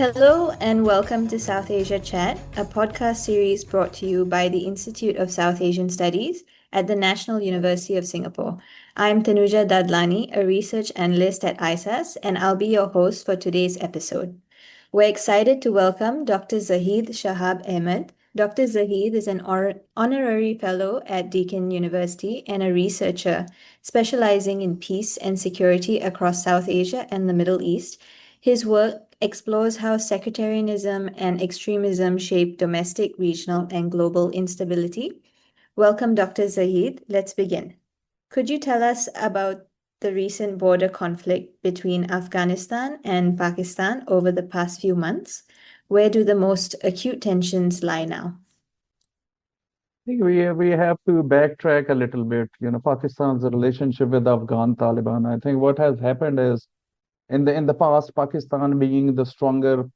Hello and welcome to South Asia Chat, a podcast series brought to you by the Institute of South Asian Studies at the National University of Singapore. I'm Tanujja Dadlani, a research analyst at ISAS, and I'll be your host for today's episode. We're excited to welcome Dr. Zahid Shahab Ahmed. Dr. Zahid is an honorary fellow at Deakin University and a researcher specializing in peace and security across South Asia and the Middle East. His work explores how sectarianism and extremism shape domestic, regional, and global instability. Welcome, Dr. Zahid. Let's begin. Could you tell us about the recent border conflict between Afghanistan and Pakistan over the past few months? Where do the most acute tensions lie now? I think we have to backtrack a little bit. Pakistan's relationship with Afghan Taliban. I think what has happened is in the past, Pakistan being the stronger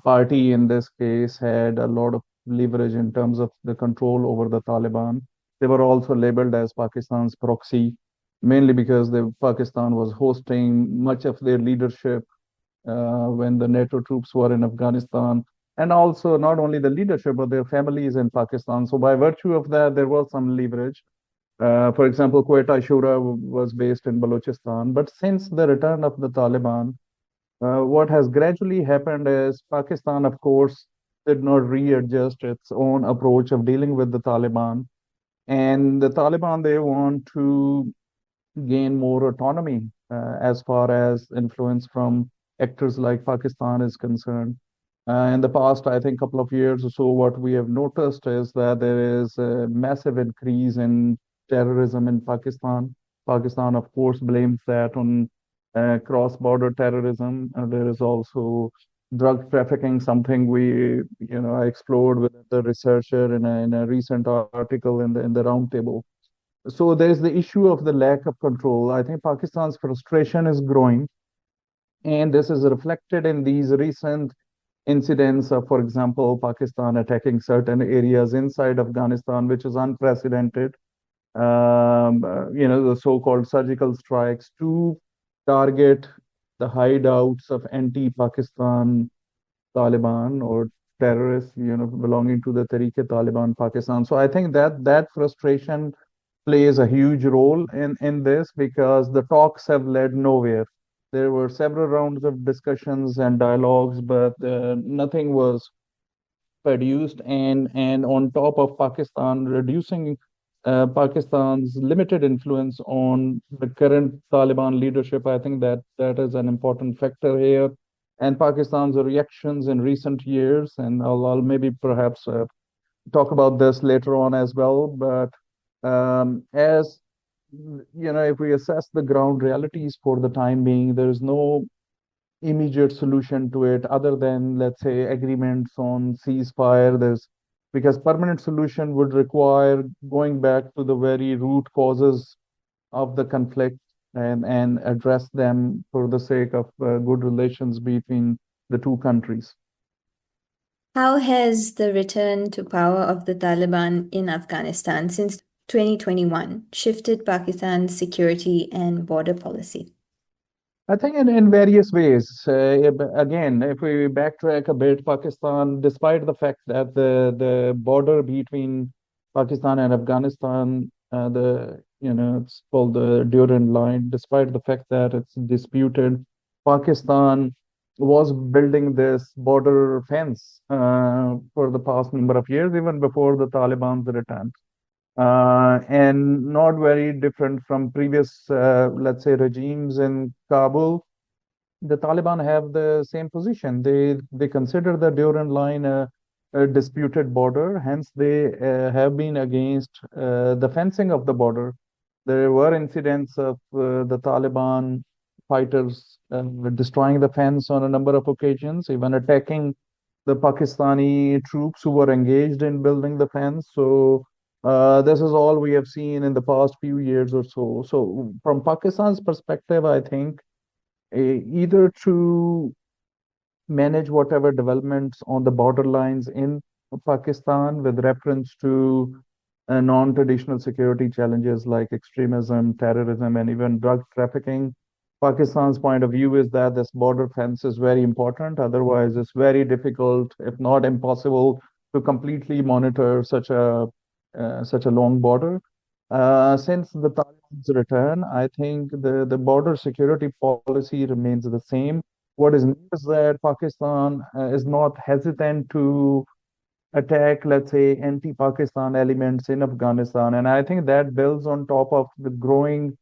party in this case had a lot of leverage in terms of the control over the Taliban. They were also labeled as Pakistan's proxy, mainly because Pakistan was hosting much of their leadership when the NATO troops were in Afghanistan, and also not only the leadership but their families in Pakistan. So by virtue of that, there was some leverage. For example, Quetta Shura was based in Balochistan. But since the return of the Taliban, what has gradually happened is Pakistan, of course, did not readjust its own approach of dealing with the Taliban. And the Taliban, they want to gain more autonomy as far as influence from actors like Pakistan is concerned. In the past, I think, couple of years or so, what we have noticed is that there is a massive increase in terrorism in Pakistan. Pakistan, of course, blames that on cross-border terrorism. There is also drug trafficking, something I explored with the researcher in a recent article in the roundtable. So there's the issue of the lack of control. I think Pakistan's frustration is growing, and this is reflected in these recent incidents of, for example, Pakistan attacking certain areas inside Afghanistan, which is unprecedented. The so-called surgical strikes to target the hideouts of anti-Pakistan Taliban or terrorists, belonging to the Tariq-e-Taliban Pakistan. So I think that frustration plays a huge role in this because the talks have led nowhere. There were several rounds of discussions and dialogues, but nothing was produced. And on top of Pakistan reducing Pakistan's limited influence on the current Taliban leadership, I think that is an important factor here. And Pakistan's reactions in recent years, and I'll maybe perhaps talk about this later on as well. But as if we assess the ground realities for the time being, there is no immediate solution to it other than, let's say, agreements on ceasefire. Because permanent solution would require going back to the very root causes of the conflict and address them for the sake of good relations between the two countries. How has the return to power of the Taliban in Afghanistan since 2021 shifted Pakistan's security and border policy? I think in various ways. Again, if we backtrack a bit, Pakistan, despite the fact that the border between Pakistan and Afghanistan, it's called the Durand Line, despite the fact that it's disputed, Pakistan was building this border fence for the past number of years, even before the Taliban's return. And not very different from previous, let's say, regimes in Kabul. The Taliban have the same position. They consider the Durand Line a disputed border, hence they have been against the fencing of the border. There were incidents of the Taliban fighters destroying the fence on a number of occasions, even attacking the Pakistani troops who were engaged in building the fence. So this is all we have seen in the past few years or so. So from Pakistan's perspective, I think either to manage whatever developments on the borderlines in Pakistan with reference to non-traditional security challenges like extremism, terrorism, and even drug trafficking, Pakistan's point of view is that this border fence is very important. Otherwise, it's very difficult, if not impossible, to completely monitor such a long border. Since the Taliban's return, I think the border security policy remains the same. What is new is that Pakistan is not hesitant to attack, let's say, anti-Pakistan elements in Afghanistan, and I think that builds on top of the growing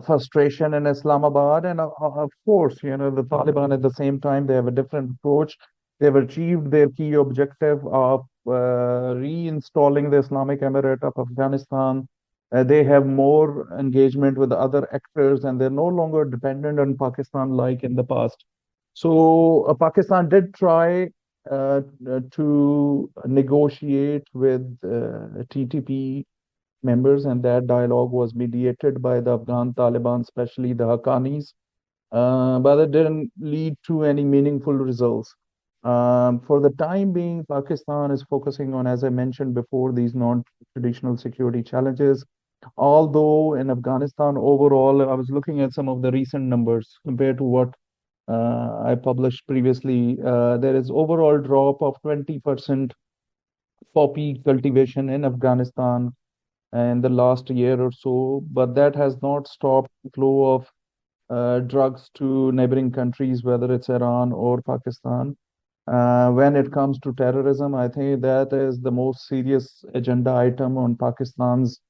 frustration in Islamabad. And of course, the Taliban at the same time, they have a different approach. They've achieved their key objective of reinstalling the Islamic Emirate of Afghanistan. They have more engagement with other actors, and they're no longer dependent on Pakistan like in the past. So Pakistan did try to negotiate with TTP members, and that dialogue was mediated by the Afghan Taliban, especially the Haqqanis, but it didn't lead to any meaningful results. For the time being, Pakistan is focusing on, as I mentioned before, these non-traditional security challenges. Although in Afghanistan overall, I was looking at some of the recent numbers compared to what I published previously. There is overall drop of 20% poppy cultivation in Afghanistan in the last year or so, but that has not stopped the flow of drugs to neighboring countries, whether it's Iran or Pakistan. When it comes to terrorism, I think that is the most serious agenda item on Pakistan's,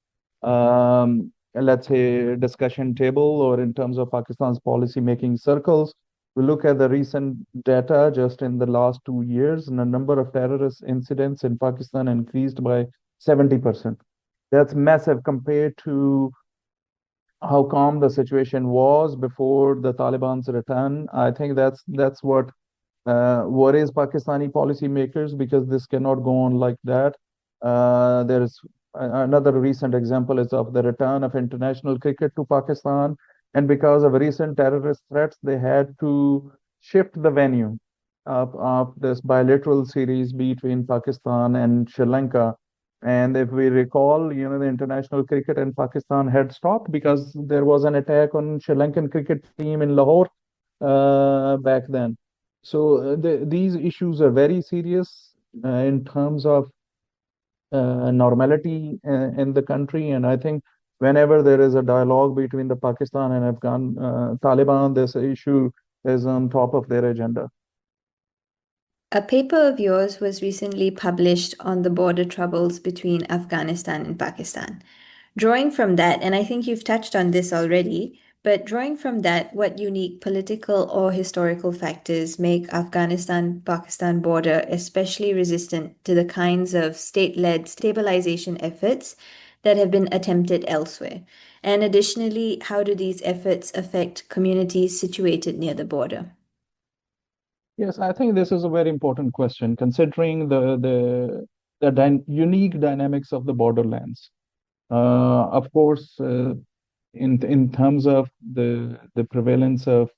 let's say, discussion table, or in terms of Pakistan's policy making circles. We look at the recent data just in the last 2 years, and the number of terrorist incidents in Pakistan increased by 70%. That's massive compared to how calm the situation was before the Taliban's return. I think that's what worries Pakistani policymakers, because this cannot go on like that. There is another recent example is of the return of international cricket to Pakistan, and because of recent terrorist threats, they had to shift the venue of this bilateral series between Pakistan and Sri Lanka. And if we recall, the international cricket in Pakistan had stopped because there was an attack on Sri Lankan cricket team in Lahore back then. So these issues are very serious in terms of normality in the country. And I think whenever there is a dialogue between the Pakistan and Afghan Taliban, this issue is on top of their agenda. A paper of yours was recently published on the border troubles between Afghanistan and Pakistan. Drawing from that, and I think you've touched on this already, but drawing from that, what unique political or historical factors make Afghanistan-Pakistan border especially resistant to the kinds of state-led stabilization efforts that have been attempted elsewhere? And additionally, how do these efforts affect communities situated near the border? Yes, I think this is a very important question, considering the unique dynamics of the borderlands. Of course, in terms of the prevalence of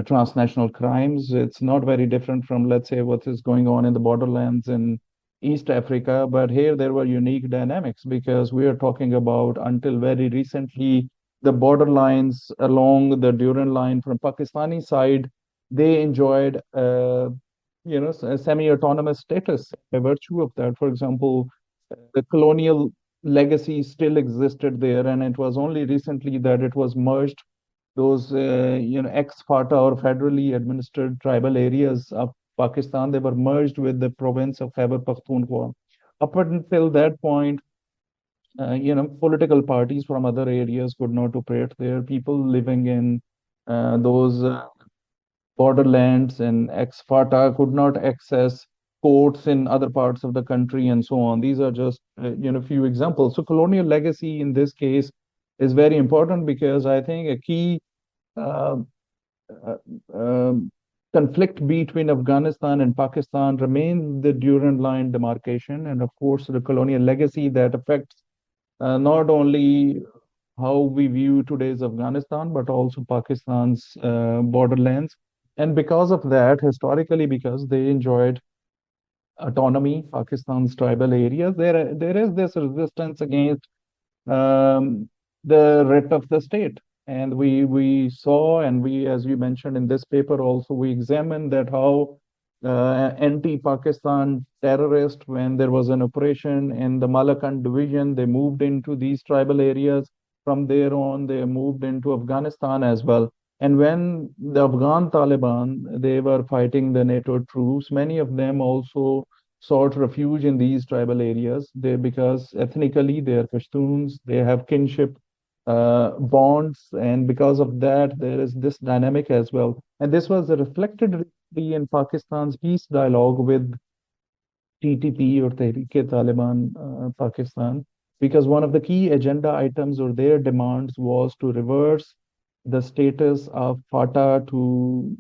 transnational crimes, it's not very different from, let's say, what is going on in the borderlands in East Africa. But here there were unique dynamics, because we are talking about, until very recently, the borderlines along the Durand line from Pakistani side, they enjoyed a semi-autonomous status by virtue of that. For example, the colonial legacy still existed there, and it was only recently that it was merged. Those ex-FATA or federally administered tribal areas of Pakistan, they were merged with the province of Khyber Pakhtunkhwa. Up until that point, political parties from other areas could not operate there. People living in those borderlands and ex-FATA could not access courts in other parts of the country, and so on. These are just few examples. So colonial legacy in this case is very important, because I think a key uh, uh, um, conflict between Afghanistan and Pakistan remains the Durand Line demarcation, and of course the colonial legacy that affects not only how we view today's Afghanistan, but also Pakistan's borderlands. And because of that, historically, because they enjoyed autonomy, Pakistan's tribal areas, there is this resistance against um, the writ of the state. And we saw, and we, as you mentioned in this paper also, we examined that how anti-Pakistan terrorists, when there was an operation in the Malakand division, they moved into these tribal areas. From there on, they moved into Afghanistan as well. And when the Afghan Taliban, they were fighting the NATO troops, many of them also sought refuge in these tribal areas. They, because ethnically they are Pashtuns, they have kinship bonds, and because of that, there is this dynamic as well. And this was reflected recently in Pakistan's peace dialogue with TTP or Tehreek-e-Taliban Pakistan, because one of the key agenda items or their demands was to reverse the status of FATA to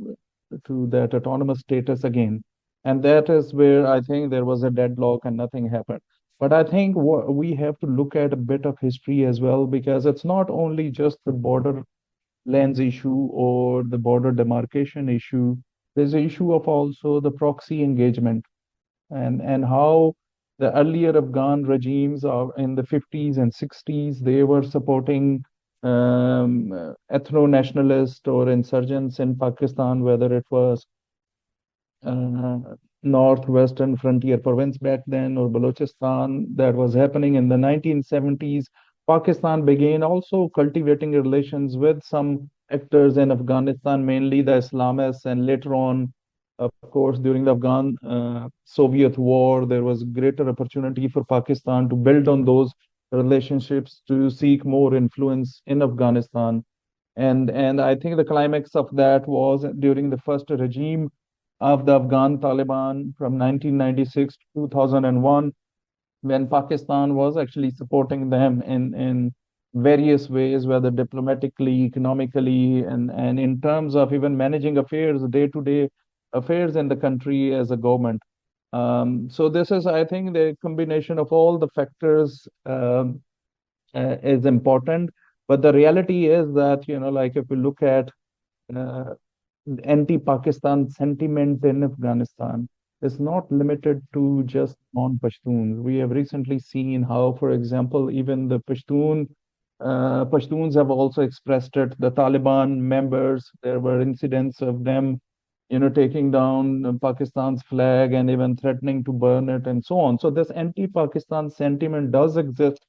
that autonomous status again. And that is where I think there was a deadlock and nothing happened. But I think we have to look at a bit of history as well, because it's not only just the border lands issue or the border demarcation issue. There's the issue of also the proxy engagement, and how the earlier Afghan regimes are in the 50s and 60s, they were supporting ethno-nationalist or insurgents in Pakistan, whether it was uh, northwestern frontier province back then or Balochistan. That was happening in the 1970s. Pakistan began also cultivating relations with some actors in Afghanistan, mainly the Islamists, and later on, of course, during the Afghan Soviet War, there was greater opportunity for Pakistan to build on those relationships to seek more influence in Afghanistan. And I think the climax of that was during the first regime of the Afghan Taliban from 1996 to 2001, when Pakistan was actually supporting them in various ways, whether diplomatically, economically, and in terms of even managing affairs, day-to-day affairs in the country as a government. So this is, I think, the combination of all the factors is important. But the reality is that, like if we look at uh, anti-Pakistan sentiment in Afghanistan is not limited to just non-Pashtuns. We have recently seen how, for example, even the Pashtuns have also expressed it. The Taliban members, there were incidents of them, taking down Pakistan's flag and even threatening to burn it and so on. So this anti-Pakistan sentiment does exist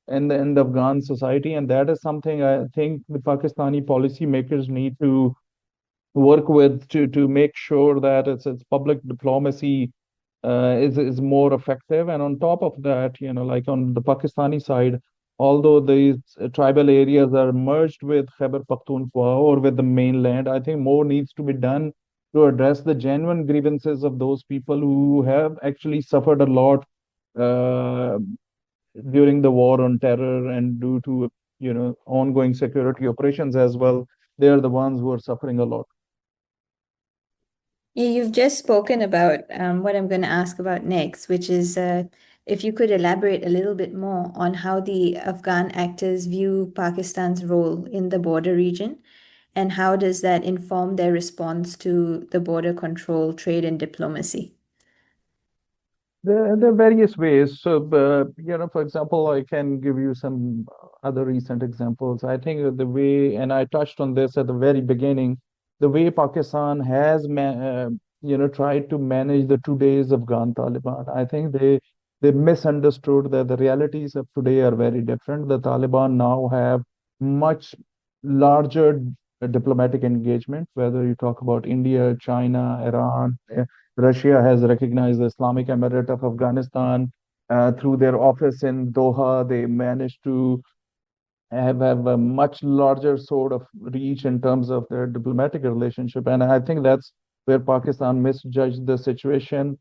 in the Afghan society, and that is something I think the Pakistani policymakers need to work with to make sure that its public diplomacy is more effective. And on top of that, like on the Pakistani side, although these tribal areas are merged with Khyber Pakhtunkhwa or with the mainland, I think more needs to be done to address the genuine grievances of those people who have actually suffered a lot uh, during the war on terror, and due to ongoing security operations as well. They are the ones who are suffering a lot. You've just spoken about what I'm going to ask about next, which is if you could elaborate a little bit more on how the Afghan actors view Pakistan's role in the border region, and how does that inform their response to the border control, trade, and diplomacy? There are various ways. So, for example, I can give you some other recent examples. I think that the way, and I touched on this at the very beginning, the way Pakistan has, tried to manage the 2 days Afghan Taliban. I think they misunderstood that the realities of today are very different. The Taliban now have much larger diplomatic engagement, whether you talk about India, China, Iran. Russia has recognized the Islamic Emirate of Afghanistan through their office in Doha. They managed to have a much larger sort of reach in terms of their diplomatic relationship. And I think that's where Pakistan misjudged the situation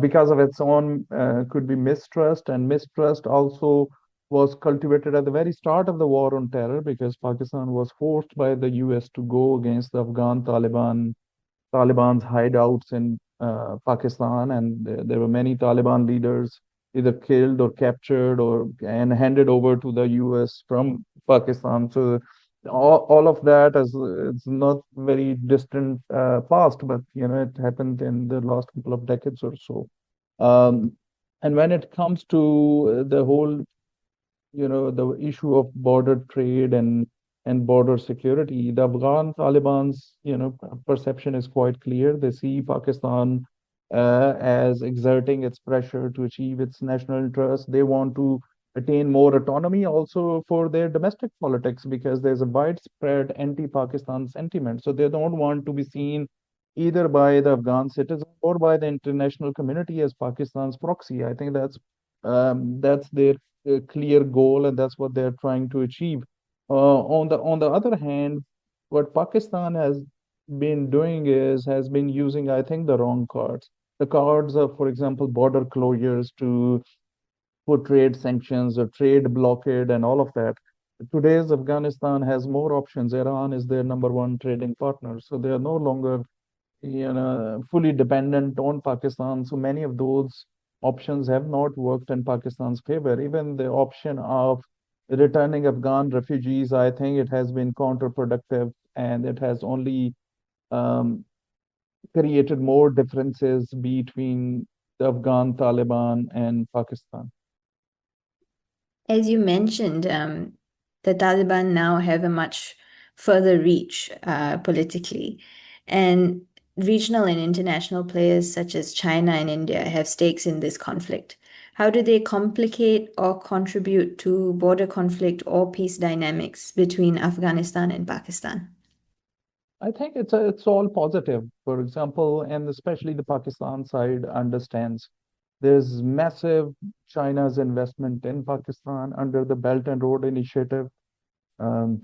because of its own could be mistrust, and mistrust also was cultivated at the very start of the war on terror, because Pakistan was forced by the US to go against the Afghan Taliban's hideouts in Pakistan, and there were many Taliban leaders either killed or captured or and handed over to the US from Pakistan. So all of that is it's not very distant past, but it happened in the last couple of decades or so. Um, and when it comes to the whole, the issue of border trade and and border security. The Afghan Taliban's, perception is quite clear. They see Pakistan as exerting its pressure to achieve its national interest. They want to attain more autonomy also for their domestic politics because there's a widespread anti-Pakistan sentiment. So they don't want to be seen either by the Afghan citizens or by the international community as Pakistan's proxy. I think that's their clear goal, and that's what they're trying to achieve. On the other hand, what Pakistan has been using, I think, the wrong cards. The cards of, for example, border closures to put trade sanctions or trade blockade and all of that. Today's Afghanistan has more options. Iran is their number one trading partner, so they are no longer fully dependent on Pakistan. So many of those options have not worked in Pakistan's favor. Even the option of returning Afghan refugees, I think it has been counterproductive and it has only um, created more differences between the Afghan Taliban and Pakistan. As you mentioned, the Taliban now have a much further reach politically, and regional and international players such as China and India have stakes in this conflict. How do they complicate or contribute to border conflict or peace dynamics between Afghanistan and Pakistan? I think it's all positive. For example, and especially the Pakistan side understands there's massive China's investment in Pakistan under the Belt and Road Initiative, um,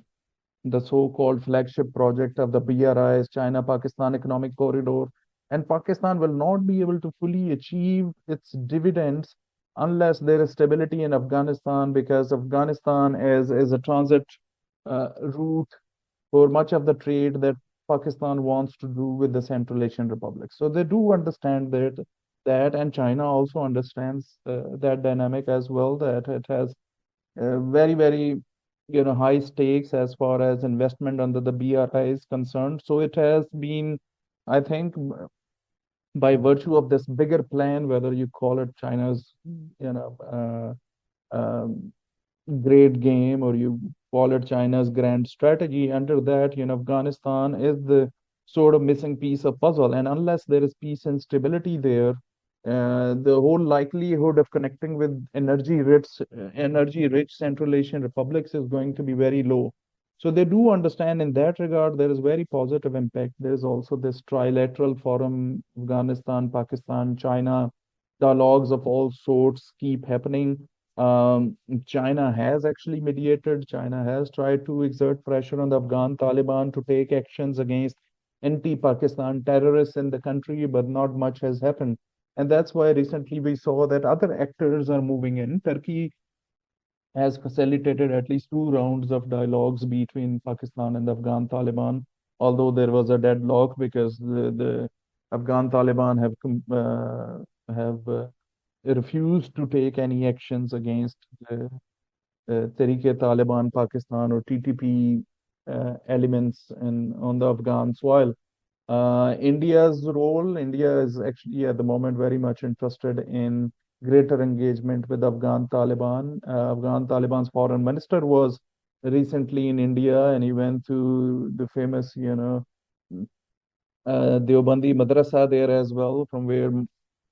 the so-called flagship project of the BRI's China-Pakistan Economic Corridor. And Pakistan will not be able to fully achieve its dividends unless there is stability in Afghanistan, because Afghanistan is a transit route for much of the trade that Pakistan wants to do with the Central Asian Republic. So they do understand that, and China also understands that dynamic as well. That it has very high stakes as far as investment under the BRI is concerned. So it has been, I think, by virtue of this bigger plan, whether you call it China's you know um, great game or you call it China's grand strategy. Under that, Afghanistan is the sort of missing piece of puzzle. And unless there is peace and stability there, the whole likelihood of connecting with energy rich Central Asian republics is going to be very low. So they do understand in that regard there is very positive impact. There is also this trilateral forum, Afghanistan, Pakistan, China, dialogues of all sorts keep happening. China has actually mediated. China has tried to exert pressure on the Afghan Taliban to take actions against anti-Pakistan terrorists in the country, but not much has happened. And that's why recently we saw that other actors are moving in. Turkey has facilitated at least two rounds of dialogues between Pakistan and the Afghan Taliban, although there was a deadlock because the Afghan Taliban have refused to take any actions against the Tehrik-e-Taliban Pakistan or TTP elements on the Afghan soil. India is actually at the moment very much interested in greater engagement with Afghan Taliban. Afghan Taliban's foreign minister was recently in India and he went to the famous, Deobandi Madrasa there as well, from where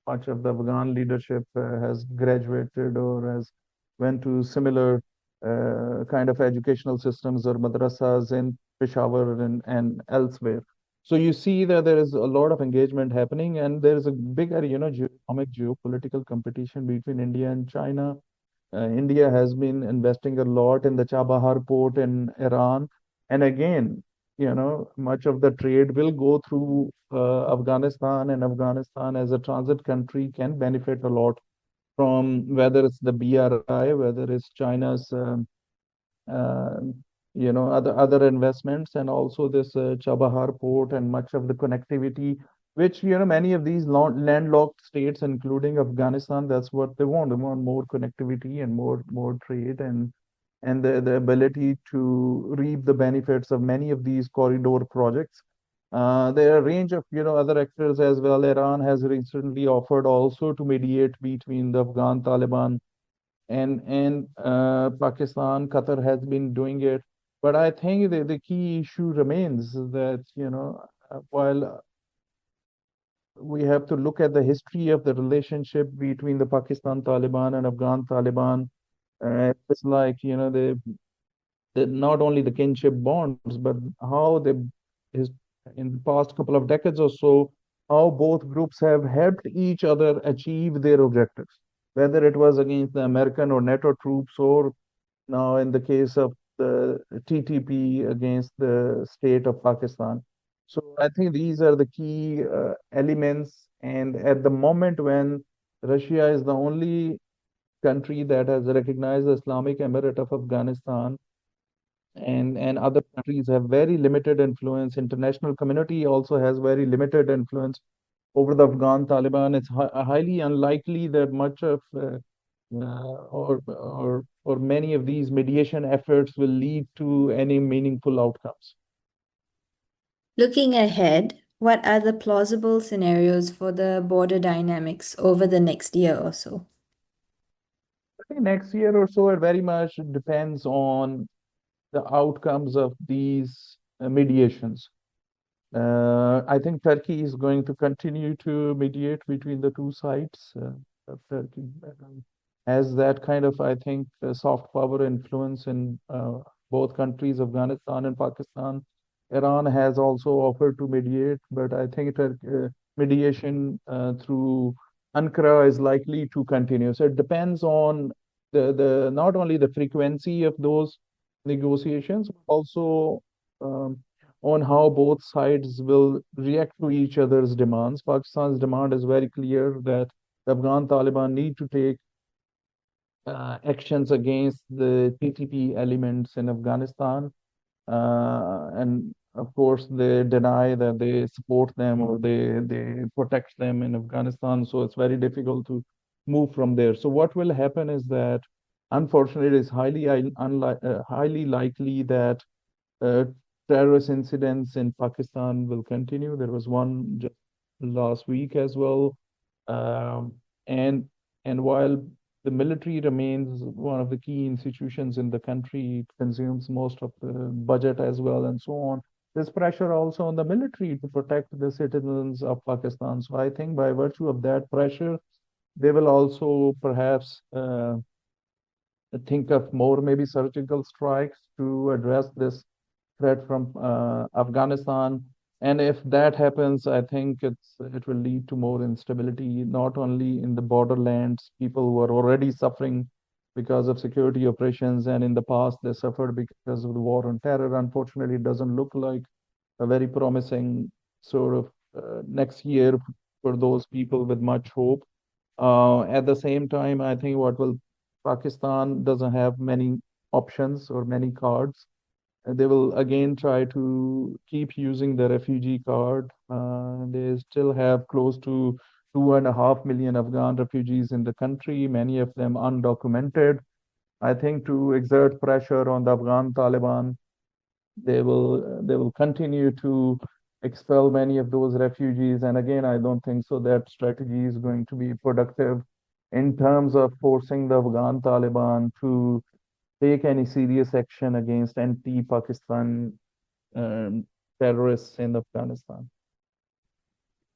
much of the Afghan leadership has graduated or has went to similar kind of educational systems or madrasas in Peshawar and elsewhere. So you see that there is a lot of engagement happening, and there is a bigger, economic geopolitical competition between India and China. India has been investing a lot in the Chabahar port in Iran. And again, much of the trade will go through Afghanistan, and Afghanistan as a transit country can benefit a lot from whether it's the BRI, whether it's China's uh, other investments, and also this Chabahar port and much of the connectivity, which many of these landlocked states, including Afghanistan, that's what they want. They want more connectivity and more trade and the ability to reap the benefits of many of these corridor projects. There are a range of other actors as well. Iran has recently offered also to mediate between the Afghan Taliban and Pakistan. Qatar has been doing it. But I think the key issue remains that, while we have to look at the history of the relationship between the Pakistan Taliban and Afghan Taliban, it's like, not only the kinship bonds, but how is in the past couple of decades or so, how both groups have helped each other achieve their objectives, whether it was against the American or NATO troops, or now in the case of the TTP against the state of Pakistan. So I think these are the key elements. And at the moment when Russia is the only country that has recognized the Islamic Emirate of Afghanistan, and other countries have very limited influence. International community also has very limited influence over the Afghan Taliban. It's highly unlikely that much of or many of these mediation efforts will lead to any meaningful outcomes. Looking ahead, what are the plausible scenarios for the border dynamics over the next year or so? I think next year or so, it very much depends on the outcomes of these mediations. I think Turkey is going to continue to mediate between the two sides. Turkey has that kind of, I think, soft power influence in both countries, Afghanistan and Pakistan. Iran has also offered to mediate, but I think mediation through Ankara is likely to continue. So it depends on the not only the frequency of those negotiations, but also on how both sides will react to each other's demands. Pakistan's demand is very clear that the Afghan Taliban need to take actions against the TTP elements in Afghanistan. And of course, they deny that they support them or they protect them in Afghanistan. So it's very difficult to move from there. So what will happen is that, unfortunately, it is highly likely that uh, terrorist incidents in Pakistan will continue. There was one just last week as well. Um, and and while the military remains one of the key institutions in the country, it consumes most of the budget as well, and so on. There's pressure also on the military to protect the citizens of Pakistan. So I think by virtue of that pressure, they will also perhaps think of more maybe surgical strikes to address this threat from Afghanistan. And if that happens, I think it will lead to more instability, not only in the borderlands, people who are already suffering because of security operations, and in the past they suffered because of the war on terror. Unfortunately, it doesn't look like a very promising sort of next year for those people with much hope. At the same time, I think what will Pakistan doesn't have many options or many cards. They will again try to keep using the refugee card. They still have close to 2.5 million Afghan refugees in the country, many of them undocumented. I think to exert pressure on the Afghan Taliban, they will continue to expel many of those refugees. And again, I don't think so that strategy is going to be productive in terms of forcing the Afghan Taliban to take any serious action against anti-Pakistan um, terrorists in Afghanistan.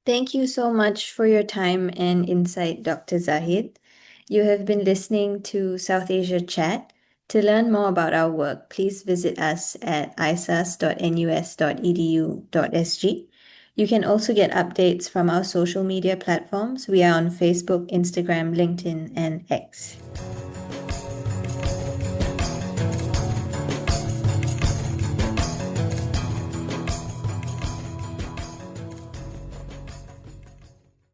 Thank you so much for your time and insight, Dr. Zahid. You have been listening to South Asia Chat. To learn more about our work, please visit us at isas.nus.edu.sg. You can also get updates from our social media platforms. We are on Facebook, Instagram, LinkedIn, and X.